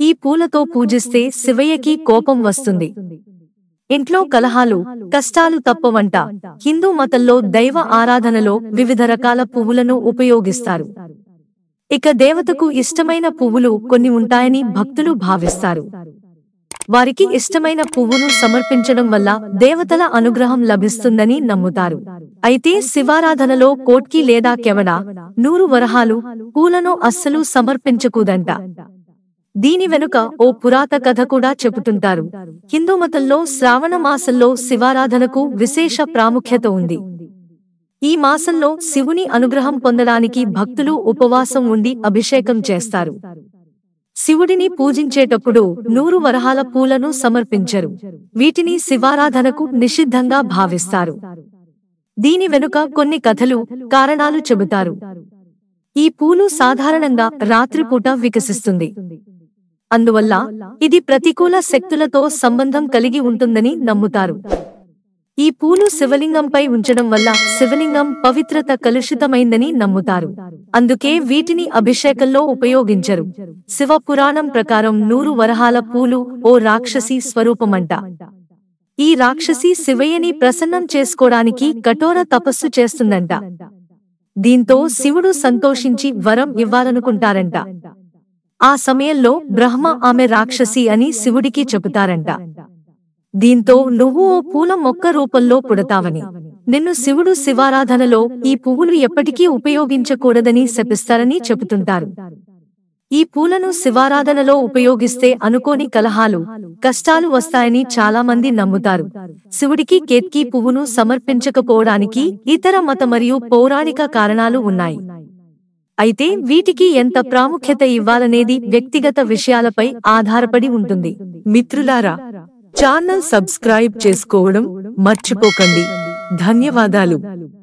ఈ పూలతో పూజిస్తే శివయ్యకి కోపం వస్తుంది. ఇంట్లో కలహాలు, కష్టాలు తప్పవంట. హిందూ మతంలో దైవ ఆరాధనలో వివిధ రకాల పువ్వులను ఉపయోగిస్తారు. ఇక దేవతకు ఇష్టమైన పువ్వులు కొన్ని ఉంటాయని భక్తులు భావిస్తారు. వారికి ఇష్టమైన పువ్వును సమర్పించడం వల్ల దేవతల అనుగ్రహం లభిస్తుందని నమ్ముతారు. అయితే శివారాధనలో కోట్కి లేదా కెవడ, నూరు వరహాలు పూలను అస్సలు సమర్పించకూదంట. దీని వెనుక ఓ పురాత కథ కూడా చెబుతుంటారు. హిందూ మతంలో శ్రావణ మాసంలో శివారాధనకు విశేష ప్రాముఖ్యత ఉంది. ఈ మాసంలో శివుని అనుగ్రహం పొందడానికి భక్తులు ఉపవాసం ఉండి అభిషేకం చేస్తారు. శివుడిని పూజించేటప్పుడు నూరు వరహాల పూలను సమర్పించరు. వీటిని శివారాధనకు నిషిద్ధంగా భావిస్తారు. దీని వెనుక కొన్ని కథలు, కారణాలు చెబుతారు. ఈ పూలు సాధారణంగా రాత్రిపూట వికసిస్తుంది. అందువల్ల ఇది ప్రతికూల శక్తులతో సంబంధం కలిగి ఉంటుందని నమ్ముతారు. ఈ పూలు శివలింగంపై ఉంచడం వల్ల శివలింగం పవిత్రత కలుషితమైందని నమ్ముతారు. అందుకే వీటిని అభిషేకంలో ఉపయోగించరు. శివ పురాణం ప్రకారం నూరు వరహాల పూలు ఓ రాక్షసి స్వరూపమంట. ఈ రాక్షసి శివయ్యని ప్రసన్నం చేసుకోవడానికి కఠోర తపస్సు చేస్తుందంట. దీంతో శివుడు సంతోషించి వరం ఇవ్వాలనుకుంటారంట. ఆ సమయంలో బ్రహ్మ ఆమె రాక్షసి అని శివుడికి చెబుతారంట. దీంతో నువ్వు ఓ పూల మొక్క రూపంలో పుడతావని, నిన్ను శివుడు శివారాధనలో ఈ పువ్వులు ఎప్పటికీ ఉపయోగించకూడదని శపిస్తారని చెబుతుంటారు. ఈ పూలను శివారాధనలో ఉపయోగిస్తే అనుకోని కలహాలు, కష్టాలు వస్తాయని చాలామంది నమ్ముతారు. శివుడికి కేత్కీ పువ్వును సమర్పించకపోవడానికి ఇతర మత మరియు పౌరాణిక కారణాలు ఉన్నాయి. అయితే వీటికి ఎంత ప్రాముఖ్యత ఇవ్వాలనేది వ్యక్తిగత విషయాలపై ఆధారపడి ఉంటుంది. మిత్రులారా, ఛానల్ సబ్స్క్రైబ్ చేసుకోవడం మర్చిపోకండి. ధన్యవాదాలు.